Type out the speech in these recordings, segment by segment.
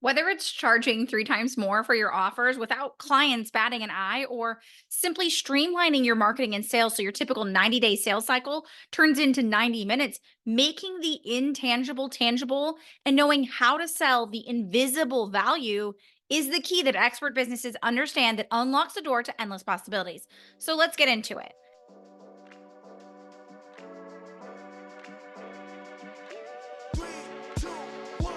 Whether it's charging three times more for your offers without clients batting an eye, or simply streamlining your marketing and sales so your typical 90-day sales cycle turns into 90 minutes, making the intangible tangible and knowing how to sell the invisible value is the key that expert businesses understand that unlocks the door to endless possibilities. So let's get into it. Three, two, one.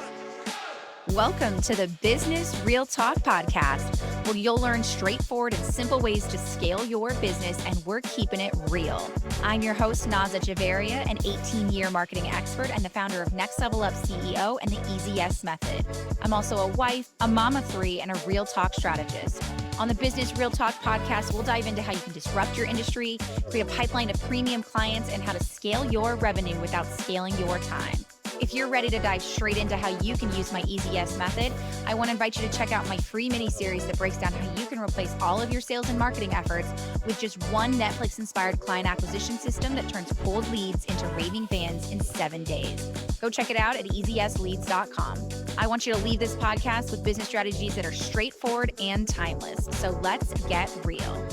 Welcome to the Business Real Talk podcast, where you'll learn straightforward and simple ways to scale your business, and we're keeping it real. I'm your host, Naza Javaria, an 18-year marketing expert and the founder of Next Level Up CEO and the Easy Yes Method. I'm also a wife, a mom of three, and a real talk strategist. On the Business Real Talk podcast, we'll dive into how you can disrupt your industry, create a pipeline of premium clients, and how to scale your revenue without scaling your time. If you're ready to dive straight into how you can use my Easy Yes method, I want to invite you to check out my free mini series that breaks down how you can replace all of your sales and marketing efforts with just one Netflix-inspired client acquisition system that turns cold leads into raving fans in 7 days. Go check it out at easyesleads.com. I want you to leave this podcast with business strategies that are straightforward and timeless. So let's get real.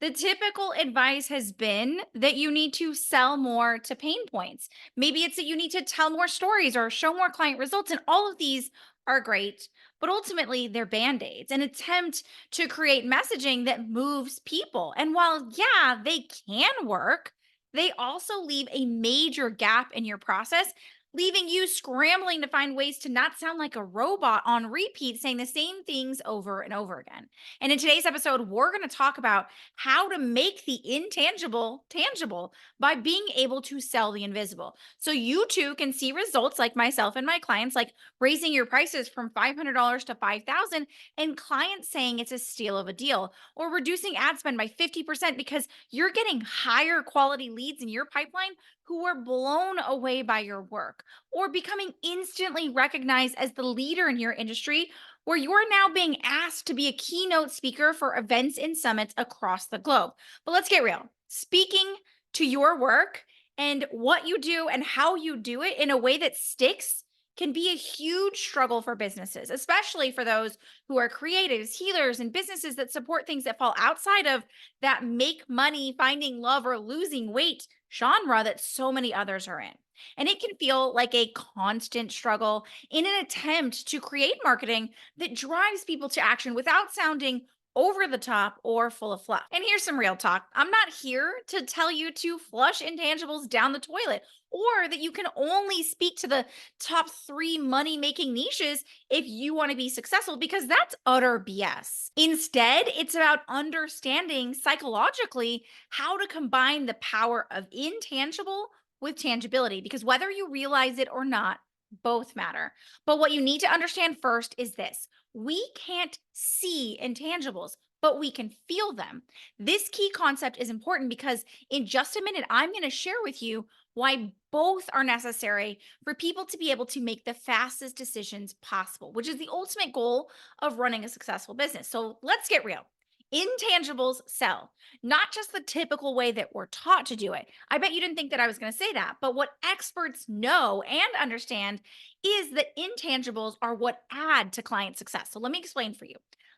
The typical advice has been that you need to sell more to pain points. Maybe it's that you need to tell more stories or show more client results. And all of these are great, but ultimately they're band aids, an attempt to create messaging that moves people. And while, yeah, they can work, they also leave a major gap in your process, leaving you scrambling to find ways to not sound like a robot on repeat, saying the same things over and over again. And in today's episode, we're going to talk about how to make the intangible tangible by being able to sell the invisible. So you too can see results like myself and my clients, like raising your prices from $500 to $5,000 and clients saying it's a steal of a deal, or reducing ad spend by 50% because you're getting higher quality leads in your pipeline who are blown away by your work, or becoming instantly recognized as the leader in your industry where you're now being asked to be a keynote speaker for events and summits across the globe. But let's get real. Speaking to your work and what you do and how you do it in a way that sticks can be a huge struggle for businesses, especially for those who are creatives, healers, and businesses that support things that fall outside of that make money, finding love, or losing weight genre that so many others are in. And it can feel like a constant struggle in an attempt to create marketing that drives people to action without sounding over the top or full of fluff. And here's some real talk. I'm not here to tell you to flush intangibles down the toilet or that you can only speak to the top three money making niches if you want to be successful, because that's utter BS. Instead, it's about understanding psychologically how to combine the power of intangible with tangibility, because whether you realize it or not, both matter. But what you need to understand first is this: we can't see intangibles, but we can feel them. This key concept is important because in just a minute, I'm going to share with you why both are necessary for people to be able to make the fastest decisions possible, which is the ultimate goal of running a successful business. So let's get real. Intangibles sell, not just the typical way that we're taught to do it. I bet you didn't think that I was going to say that, but what experts know and understand is that intangibles are what add to client success. So let me explain for you.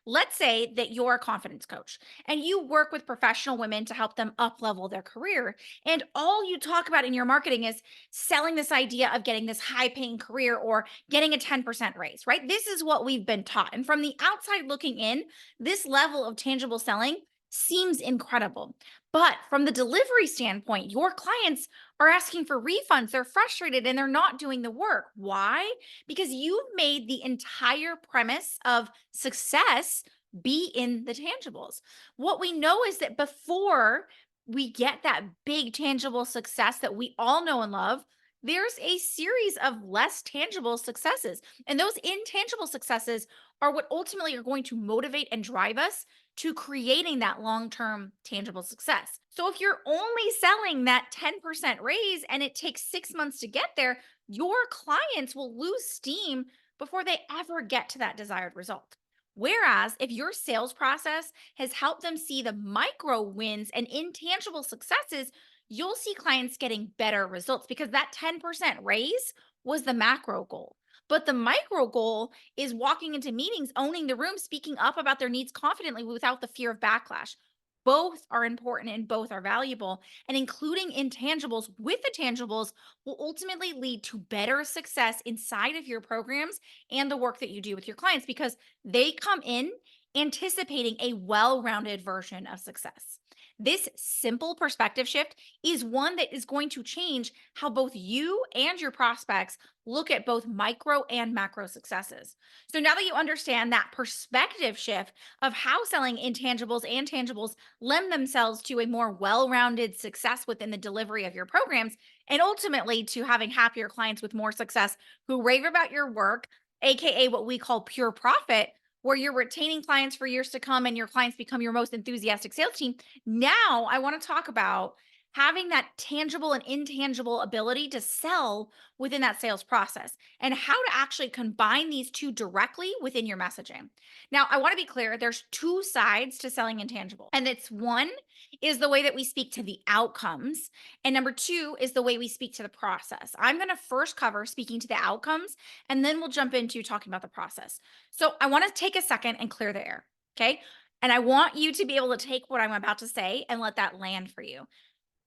Let's say that you're a confidence coach and you work with professional women to help them up level their career. And all you talk about in your marketing is selling this idea of getting this high paying career or getting a 10% raise, right? This is what we've been taught. And from the outside looking in, this level of tangible selling seems incredible. But from the delivery standpoint, your clients are asking for refunds. They're frustrated and they're not doing the work. Why? Because you've made the entire premise of success be in the tangibles. What we know is that before we get that big tangible success that we all know and love, there's a series of less tangible successes. And those intangible successes are what ultimately are going to motivate and drive us to creating that long term tangible success. So if you're only selling that 10% raise and it takes 6 months to get there, your clients will lose steam before they ever get to that desired result. Whereas if your sales process has helped them see the micro wins and intangible successes, you'll see clients getting better results because that 10% raise was the macro goal. But the micro goal is walking into meetings, owning the room, speaking up about their needs confidently without the fear of backlash. Both are important and both are valuable. And including intangibles with the tangibles will ultimately lead to better success inside of your programs and the work that you do with your clients because they come in anticipating a well rounded version of success. This simple perspective shift is one that is going to change how both you and your prospects look at both micro and macro successes. So now that you understand that perspective shift of how selling intangibles and tangibles lend themselves to a more well rounded success within the delivery of your programs, and ultimately to having happier clients with more success who rave about your work, AKA what we call pure profit, where you're retaining clients for years to come and your clients become your most enthusiastic sales team. Now, I want to talk about having that tangible and intangible ability to sell within that sales process and how to actually combine these two directly within your messaging. Now, I want to be clear, there's two sides to selling intangible. And it's one is the way that we speak to the outcomes, and number two is the way we speak to the process. I'm going to first cover speaking to the outcomes, and then we'll jump into talking about the process. So, I want to take a second and clear the air, okay? And I want you to be able to take what I'm about to say and let that land for you.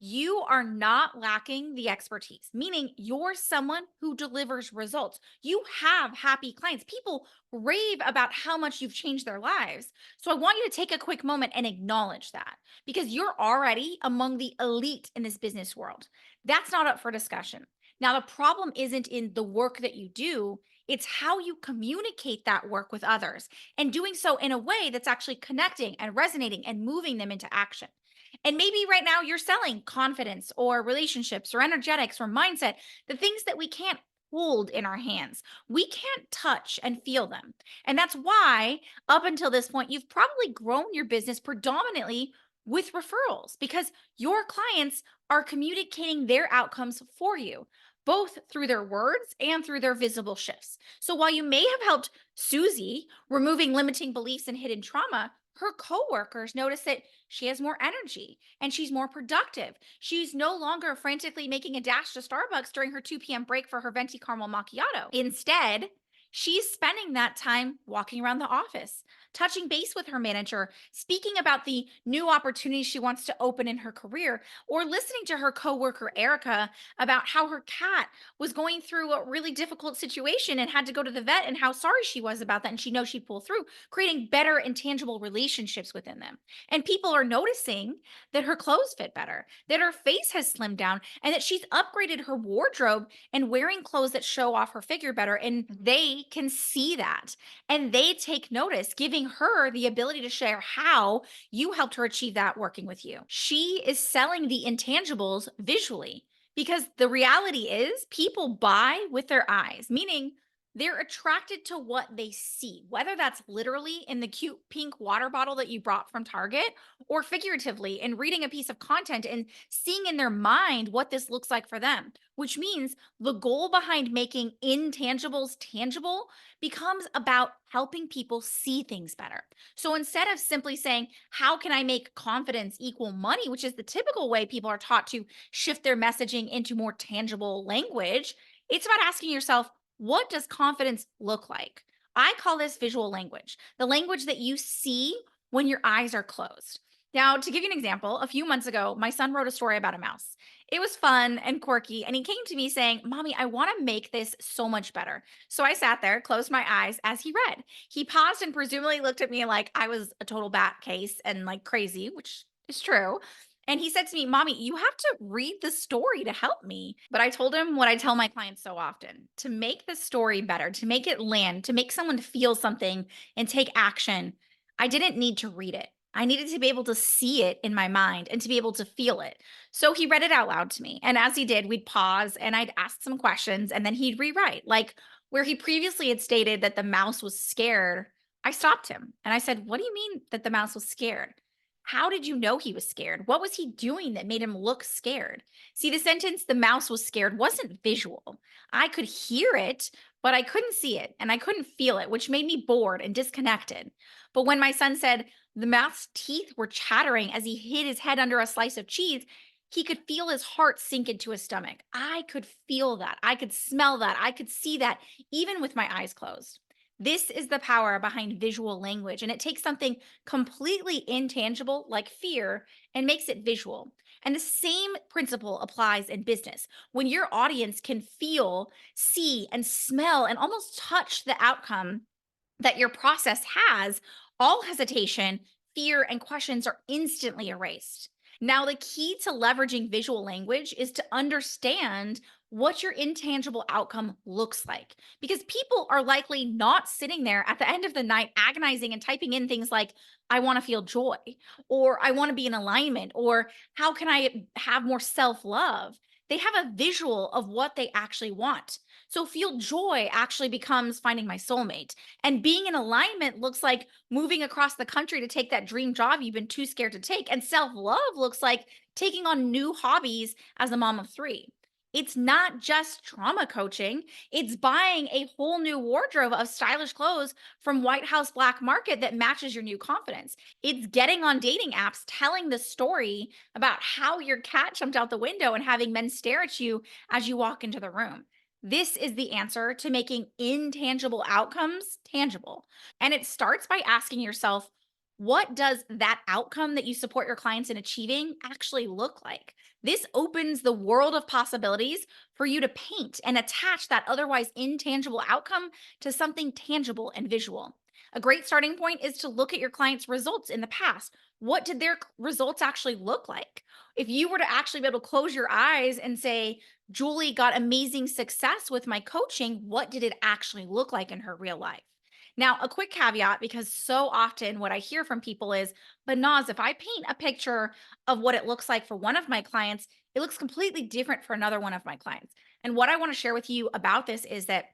You are not lacking the expertise, meaning you're someone who delivers results. You have happy clients. People rave about how much you've changed their lives. So I want you to take a quick moment and acknowledge that because you're already among the elite in this business world. That's not up for discussion. Now, the problem isn't in the work that you do, it's how you communicate that work with others and doing so in a way that's actually connecting and resonating and moving them into action. And maybe right now you're selling confidence or relationships or energetics or mindset, the things that we can't hold in our hands. We can't touch and feel them. And that's why, up until this point, you've probably grown your business predominantly with referrals because your clients are communicating their outcomes for you, both through their words and through their visible shifts. So while you may have helped Susie removing limiting beliefs and hidden trauma, her coworkers notice that she has more energy and she's more productive. She's no longer frantically making a dash to Starbucks during her 2 p.m. break for her venti caramel macchiato. Instead, she's spending that time walking around the office, touching base with her manager, speaking about the new opportunities she wants to open in her career, or listening to her coworker Erica about how her cat was going through a really difficult situation and had to go to the vet and how sorry she was about that and she knows she'd pull through, creating better and tangible relationships within them. And people are noticing that her clothes fit better, that her face has slimmed down, and that she's upgraded her wardrobe and wearing clothes that show off her figure better. And they can see that and they take notice, giving her the ability to share how you helped her achieve that working with you. She is selling the intangibles visually because the reality is people buy with their eyes, meaning they're attracted to what they see, whether that's literally in the cute pink water bottle that you brought from Target or figuratively in reading a piece of content and seeing in their mind what this looks like for them, which means the goal behind making intangibles tangible becomes about helping people see things better. So instead of simply saying, how can I make confidence equal money, which is the typical way people are taught to shift their messaging into more tangible language, it's about asking yourself, what does confidence look like? I call this visual language, the language that you see when your eyes are closed. Now, to give you an example, a few months ago, my son wrote a story about a mouse. It was fun and quirky, and he came to me saying, Mommy, I want to make this so much better. So I sat there, closed my eyes as he read. He paused and presumably looked at me like I was a total bat case and like crazy, which is true. And he said to me, Mommy, you have to read the story to help me. But I told him what I tell my clients so often to make the story better, to make it land, to make someone feel something and take action. I didn't need to read it. I needed to be able to see it in my mind and to be able to feel it. So he read it out loud to me. And as he did, we'd pause and I'd ask some questions and then he'd rewrite. Like where he previously had stated that the mouse was scared, I stopped him and I said, What do you mean that the mouse was scared? How did you know he was scared? What was he doing that made him look scared? See, the sentence, the mouse was scared, wasn't visual. I could hear it, but I couldn't see it and I couldn't feel it, which made me bored and disconnected. But when my son said the mouse's teeth were chattering as he hid his head under a slice of cheese, He could feel his heart sink into his stomach. I could feel that. I could smell that. I could see that even with my eyes closed. This is the power behind visual language, and it takes something completely intangible like fear and makes it visual. And the same principle applies in business. When your audience can feel, see, and smell and almost touch the outcome that your process has, all hesitation, fear, and questions are instantly erased. Now, the key to leveraging visual language is to understand what your intangible outcome looks like. Because people are likely not sitting there at the end of the night agonizing and typing in things like, I want to feel joy, or I want to be in alignment, or how can I have more self love? They have a visual of what they actually want. So, feel joy actually becomes finding my soulmate. And being in alignment looks like moving across the country to take that dream job you've been too scared to take. And self love looks like taking on new hobbies as a mom of three. It's not just trauma coaching, it's buying a whole new wardrobe of stylish clothes from White House Black Market that matches your new confidence. It's getting on dating apps, telling the story about how your cat jumped out the window and having men stare at you as you walk into the room. This is the answer to making intangible outcomes tangible. And it starts by asking yourself, what does that outcome that you support your clients in achieving actually look like? This opens the world of possibilities for you to paint and attach that otherwise intangible outcome to something tangible and visual. A great starting point is to look at your clients' results in the past. What did their results actually look like? If you were to actually be able to close your eyes and say, Julie got amazing success with my coaching, what did it actually look like in her real life? Now, a quick caveat, because so often what I hear from people is, but Naz, if I paint a picture of what it looks like for one of my clients, it looks completely different for another one of my clients. And what I want to share with you about this is that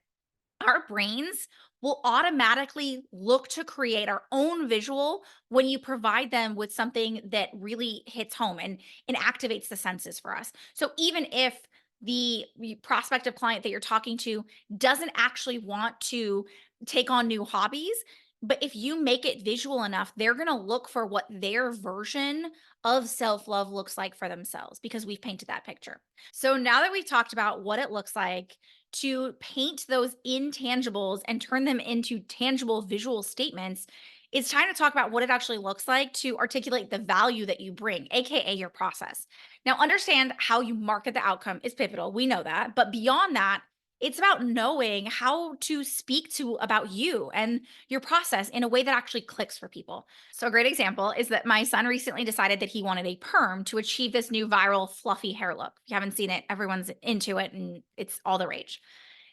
our brains will automatically look to create our own visual when you provide them with something that really hits home and activates the senses for us. So even if the prospective client that you're talking to doesn't actually want to take on new hobbies, but if you make it visual enough, they're going to look for what their version of self love looks like for themselves because we've painted that picture. So now that we've talked about what it looks like to paint those intangibles and turn them into tangible visual statements, it's time to talk about what it actually looks like to articulate the value that you bring, AKA your process. Now, understand how you market the outcome is pivotal. We know that. But beyond that, it's about knowing how to speak to about you and your process in a way that actually clicks for people. So, a great example is that my son recently decided that he wanted a perm to achieve this new viral fluffy hair look. If you haven't seen it, everyone's into it and it's all the rage.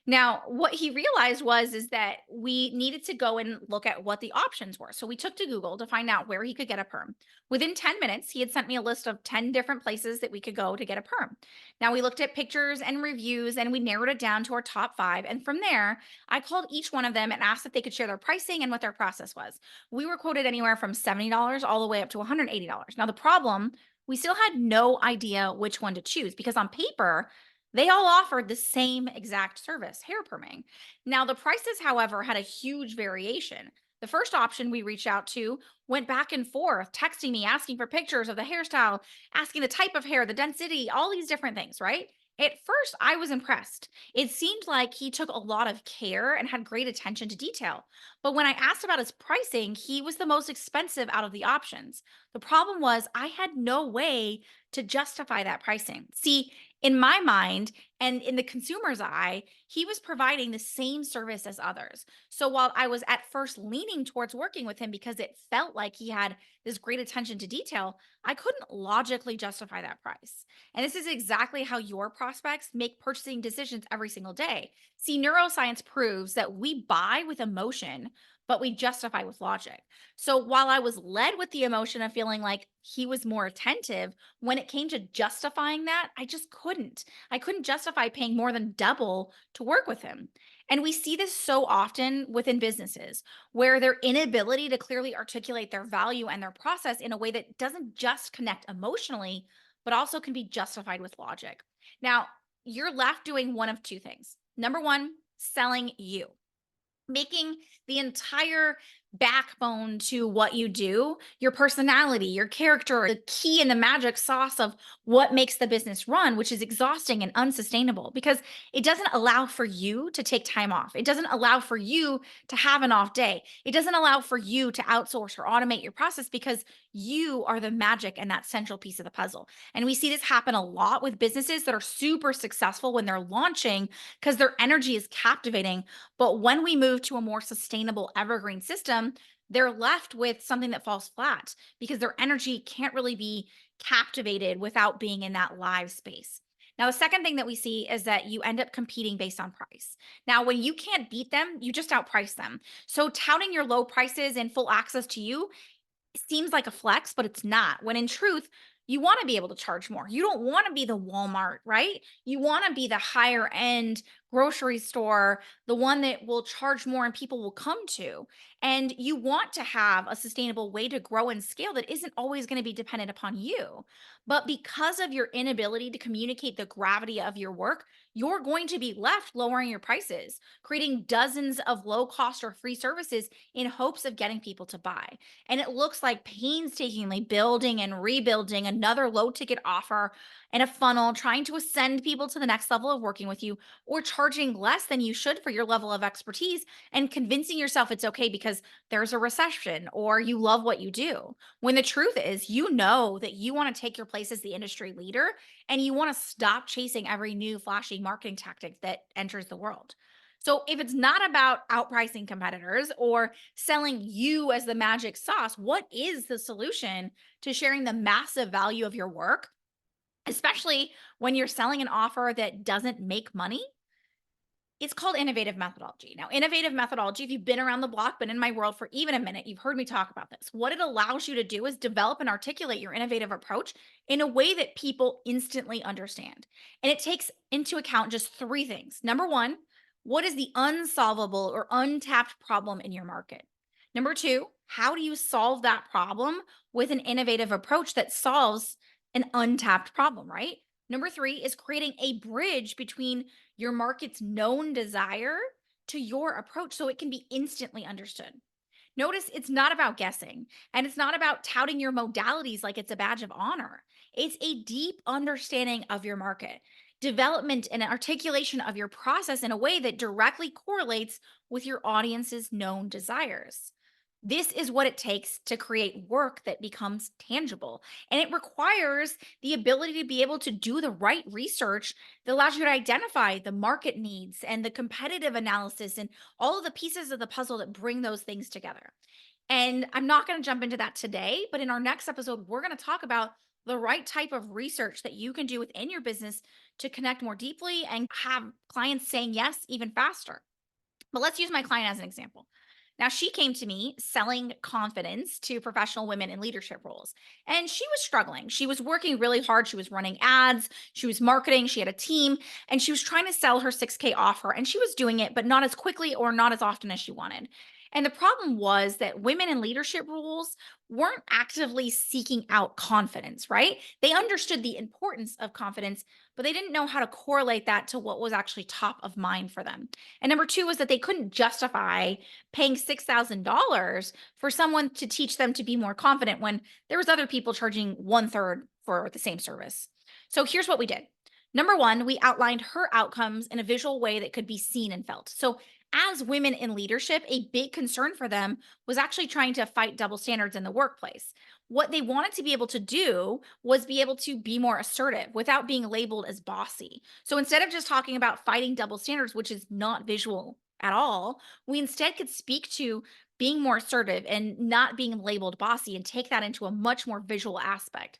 Now, what he realized was is that we needed to go and look at what the options were. So we took to Google to find out where he could get a perm. Within 10 minutes, he had sent me a list of 10 different places that we could go to get a perm. Now we looked at pictures and reviews and we narrowed it down to our top 5, and from there, I called each one of them and asked if they could share their pricing and what their process was. We were quoted anywhere from $70 all the way up to $180. Now the problem, we still had no idea which one to choose because on paper, they all offered the same exact service, hair perming. Now, the prices, however, had a huge variation. The first option we reached out to went back and forth, texting me, asking for pictures of the hairstyle, asking the type of hair, the density, all these different things, right? At first, I was impressed. It seemed like he took a lot of care and had great attention to detail. But when I asked about his pricing, he was the most expensive out of the options. The problem was, I had no way to justify that pricing. See, in my mind and in the consumer's eye, he was providing the same service as others. So while I was at first leaning towards working with him because it felt like he had this great attention to detail, I couldn't logically justify that price. And this is exactly how your prospects make purchasing decisions every single day. See, neuroscience proves that we buy with emotion, but we justify with logic. So while I was led with the emotion of feeling like he was more attentive, when it came to justifying that, I just couldn't. I couldn't justify paying more than double to work with him. And we see this so often within businesses where their inability to clearly articulate their value and their process in a way that doesn't just connect emotionally, but also can be justified with logic. Now, you're left doing one of two things. Number one, selling you, making the entire backbone to what you do, your personality, your character, the key and the magic sauce of what makes the business run, which is exhausting and unsustainable because it doesn't allow for you to take time off. It doesn't allow for you to have an off day. It doesn't allow for you to outsource or automate your process because you are the magic and that central piece of the puzzle. And we see this happen a lot with businesses that are super successful when they're launching because their energy is captivating. But when we move to a more sustainable evergreen system, they're left with something that falls flat because their energy can't really be captivated without being in that live space. Now, the second thing that we see is that you end up competing based on price. Now, when you can't beat them, you just outprice them. So, touting your low prices and full access to you seems like a flex, but it's not. When in truth, you want to be able to charge more. You don't want to be the Walmart, right? You want to be the higher end grocery store, the one that will charge more and people will come to. And you want to have a sustainable way to grow and scale that isn't always going to be dependent upon you. But because of your inability to communicate the gravity of your work, you're going to be left lowering your prices, creating dozens of low cost or free services in hopes of getting people to buy. And it looks like painstakingly building and rebuilding another low ticket offer and a funnel, trying to ascend people to the next level of working with you, or charging less than you should for your level of expertise and convincing yourself it's okay because there's a recession or you love what you do. When the truth is, you know that you want to take your place as the industry leader and you want to stop chasing every new flashy marketing tactic that enters the world. So, if it's not about outpricing competitors or selling you as the magic sauce, what is the solution to sharing the massive value of your work, especially when you're selling an offer that doesn't make money? It's called innovative methodology. Now, innovative methodology, if you've been around the block, been in my world for even a minute, you've heard me talk about this. What it allows you to do is develop and articulate your innovative approach in a way that people instantly understand. And it takes into account just three things. Number one, what is the unsolvable or untapped problem in your market? Number two, how do you solve that problem with an innovative approach that solves an untapped problem, right? Number three is creating a bridge between your market's known desire to your approach so it can be instantly understood. Notice it's not about guessing and it's not about touting your modalities like it's a badge of honor. It's a deep understanding of your market, development and articulation of your process in a way that directly correlates with your audience's known desires. This is what it takes to create work that becomes tangible. And it requires the ability to be able to do the right research that allows you to identify the market needs and the competitive analysis and all of the pieces of the puzzle that bring those things together. And I'm not going to jump into that today, but in our next episode, we're going to talk about the right type of research that you can do within your business to connect more deeply and have clients saying yes even faster. But let's use my client as an example. Now, she came to me selling confidence to professional women in leadership roles, and she was struggling. She was working really hard. She was running ads, she was marketing, she had a team, and she was trying to sell her 6K offer. And she was doing it, but not as quickly or not as often as she wanted. And the problem was that women in leadership roles weren't actively seeking out confidence, right? They understood the importance of confidence, but they didn't know how to correlate that to what was actually top of mind for them. And number two was that they couldn't justify paying $6,000 for someone to teach them to be more confident when there was other people charging one third for the same service. So here's what we did. Number one, we outlined her outcomes in a visual way that could be seen and felt. So as women in leadership, a big concern for them was actually trying to fight double standards in the workplace. What they wanted to be able to do was be able to be more assertive without being labeled as bossy. So instead of just talking about fighting double standards, which is not visual at all, we instead could speak to being more assertive and not being labeled bossy and take that into a much more visual aspect.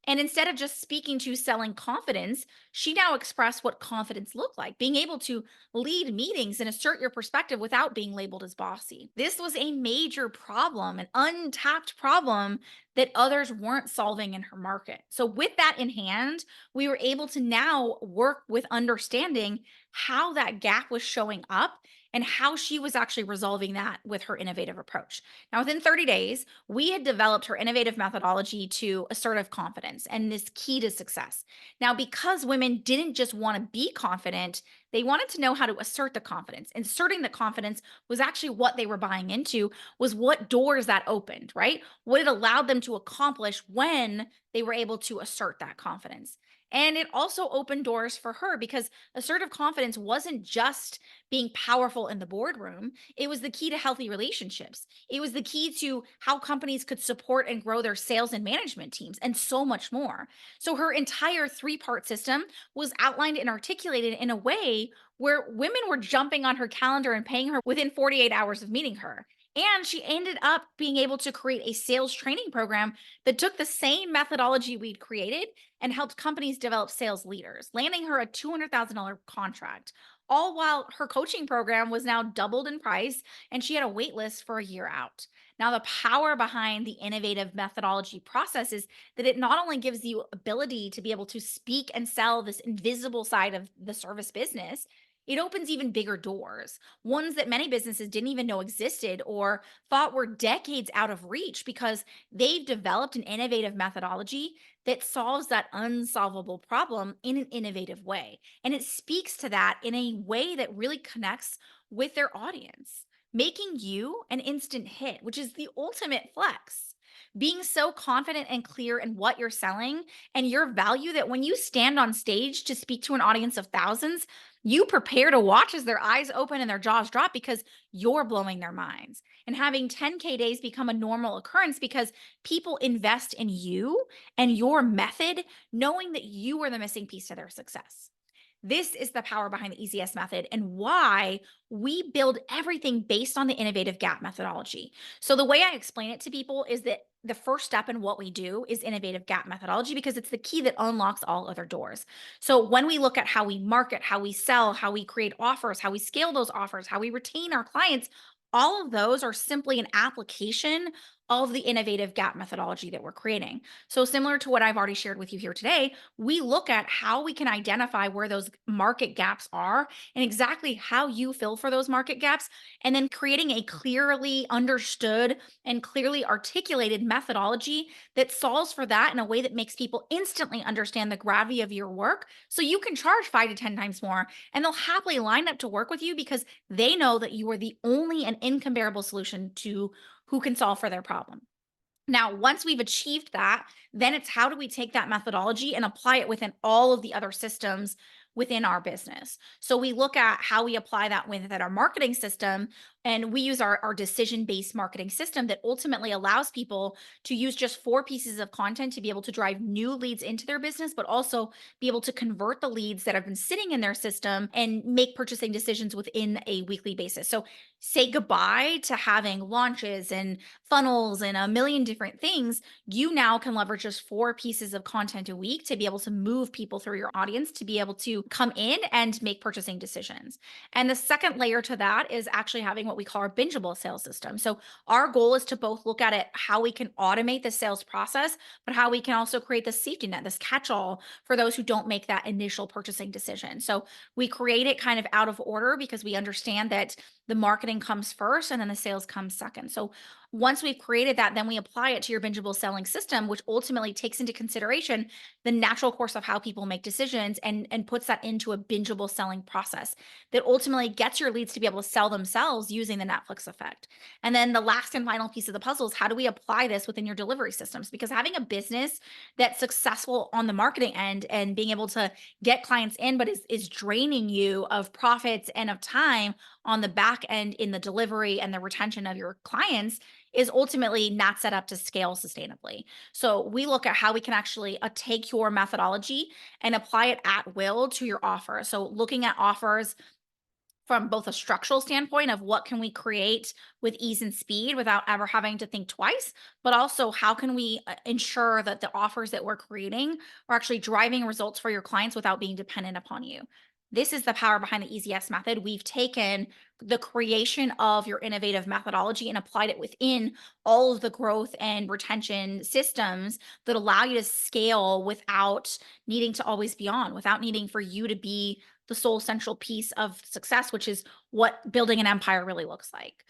And instead of just speaking to selling confidence, she now expressed what confidence looked like, being able to lead meetings and assert your perspective without being labeled as bossy. This was a major problem, an untapped problem that others weren't solving in her market. So, with that in hand, we were able to now work with understanding how that gap was showing up and how she was actually resolving that with her innovative approach. Now, within 30 days, we had developed her innovative methodology to assertive confidence and this key to success. Now, because women didn't just want to be confident, they wanted to know how to assert the confidence. Inserting the confidence was actually what they were buying into, was what doors that opened, right? What it allowed them to accomplish when they were able to assert that confidence. And it also opened doors for her because assertive confidence wasn't just being powerful in the boardroom, it was the key to healthy relationships. It was the key to how companies could support and grow their sales and management teams, and so much more. So her entire three-part system was outlined and articulated in a way where women were jumping on her calendar and paying her within 48 hours of meeting her. And she ended up being able to create a sales training program that took the same methodology we'd created and helped companies develop sales leaders, landing her a $200,000 contract. All while her coaching program was now doubled in price and she had a wait list for a year out. Now, the power behind the innovative methodology process is that it not only gives you ability to be able to speak and sell this invisible side of the service business, it opens even bigger doors, ones that many businesses didn't even know existed or thought were decades out of reach because they've developed an innovative methodology that solves that unsolvable problem in an innovative way. And it speaks to that in a way that really connects with their audience, making you an instant hit, which is the ultimate flex. Being so confident and clear in what you're selling and your value that when you stand on stage to speak to an audience of thousands, you prepare to watch as their eyes open and their jaws drop because you're blowing their minds. And having 10K days become a normal occurrence because people invest in you and your method, knowing that you are the missing piece to their success. This is the power behind the EZS method and why we build everything based on the innovative gap methodology. So, the way I explain it to people is that the first step in what we do is innovative gap methodology because it's the key that unlocks all other doors. So, when we look at how we market, how we sell, how we create offers, how we scale those offers, how we retain our clients, all of those are simply an application of the innovative gap methodology that we're creating. So, similar to what I've already shared with you here today, we look at how we can identify where those market gaps are and exactly how you fill for those market gaps, and then creating a clearly understood and clearly articulated methodology that solves for that in a way that makes people instantly understand the gravity of your work. So you can charge 5 to 10 times more, and they'll happily line up to work with you because they know that you are the only and incomparable solution to who can solve for their problem. Now, once we've achieved that, then it's how do we take that methodology and apply it within all of the other systems within our business? So we look at how we apply that within our marketing system, and we use our decision based marketing system that ultimately allows people to use just 4 pieces of content to be able to drive new leads into their business, but also be able to convert the leads that have been sitting in their system and make purchasing decisions within a weekly basis. So say goodbye to having launches and funnels and a million different things. You now can leverage just 4 pieces of content a week to be able to move people through your audience to be able to come in and make purchasing decisions. And the second layer to that is actually having what we call our bingeable sales system. So our goal is to both look at it how we can automate the sales process, but how we can also create this safety net, this catch-all for those who don't make that initial purchasing decision. So we create it kind of out of order because we understand that the marketing comes first and then the sales comes second. So once we've created that, then we apply it to your bingeable selling system, which ultimately takes into consideration the natural course of how people make decisions and puts that into a bingeable selling process that ultimately gets your leads to be able to sell themselves using the Netflix effect. And then the last and final piece of the puzzle is how do we apply this within your delivery systems? Because having a business that's successful on the marketing end and being able to get clients in, but is draining you of profits and of time on the back end in the delivery and the retention of your clients is ultimately not set up to scale sustainably. So we look at how we can actually take your methodology and apply it at will to your offer. So looking at offers from both a structural standpoint of what can we create with ease and speed without ever having to think twice, but also how can we ensure that the offers that we're creating are actually driving results for your clients without being dependent upon you. This is the power behind the Easy Yes method. We've taken the creation of your innovative methodology and applied it within all of the growth and retention systems that allow you to scale without needing to always be on, without needing for you to be the sole central piece of success, which is what building an empire really looks like.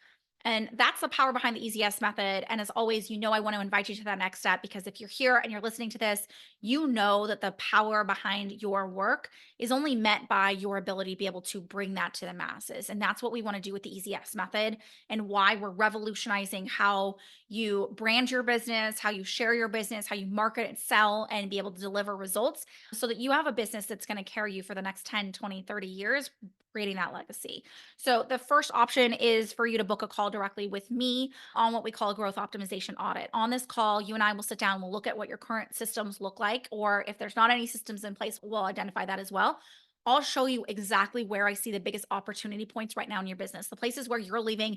And that's the power behind the Easy Yes method. And as always, I want to invite you to that next step because if you're here and you're listening to this, you know that the power behind your work is only met by your ability to be able to bring that to the masses. And that's what we want to do with the Easy Yes method and why we're revolutionizing how you brand your business, how you share your business, how you market and sell and be able to deliver results so that you have a business that's going to carry you for the next 10, 20, 30 years, creating that legacy. So the first option is for you to book a call directly with me on what we call a growth optimization audit. On this call, you and I will sit down, we'll look at what your current systems look like, or if there's not any systems in place, we'll identify that as well. I'll show you exactly where I see the biggest opportunity points right now in your business, the places where you're leaving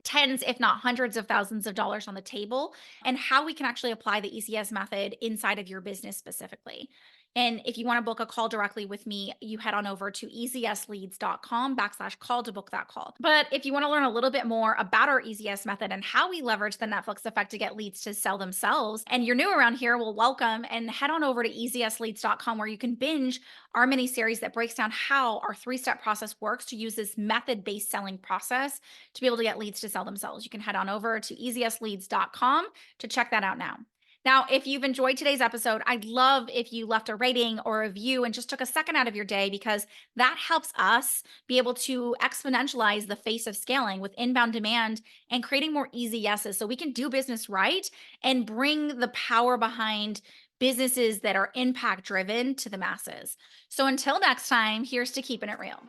tens, if not hundreds of thousands of dollars on the table, and how we can actually apply the ECS method inside of your business specifically. And if you want to book a call directly with me, you head on over to easyesleads.com/call to book that call. But if you want to learn a little bit more about our ECS method and how we leverage the Netflix effect to get leads to sell themselves, and you're new around here, well, welcome and head on over to easyesleads.com where you can binge our mini series that breaks down how our 3-step process works to use this method based selling process to be able to get leads to sell themselves. You can head on over to easyesleads.com to check that out now. Now, if you've enjoyed today's episode, I'd love if you left a rating or a review and just took a second out of your day because that helps us be able to exponentialize the face of scaling with inbound demand and creating more easy yeses so we can do business right and bring the power behind businesses that are impact driven to the masses. So until next time, here's to keeping it real.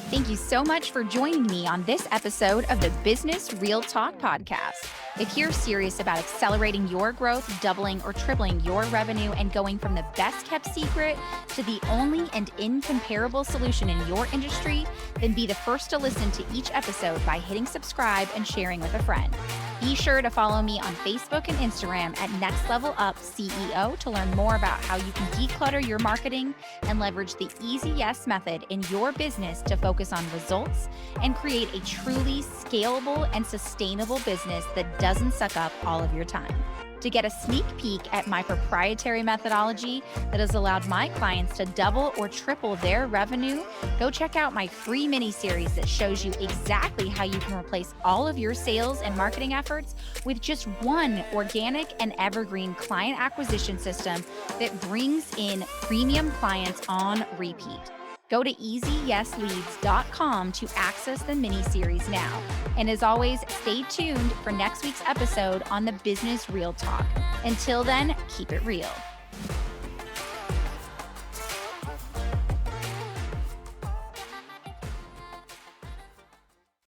Thank you so much for joining me on this episode of the Business Real Talk podcast. If you're serious about accelerating your growth, doubling or tripling your revenue, and going from the best kept secret to the only and incomparable solution in your industry, then be the first to listen to each episode by hitting subscribe and sharing with a friend. Be sure to follow me on Facebook and Instagram at Next Level Up CEO to learn more about how you can declutter your marketing and leverage the Easy Yes method in your business to focus on results and create a truly scalable and sustainable business that doesn't suck up all of your time. To get a sneak peek at my proprietary methodology that has allowed my clients to double or triple their revenue, go check out my free mini series that shows you exactly how you can replace all of your sales and marketing efforts with just one organic and evergreen client acquisition system that brings in premium clients on repeat. Go to easyesleads.com to access the mini series now. And as always, stay tuned for next week's episode on the Business Real Talk. Until then, keep it real.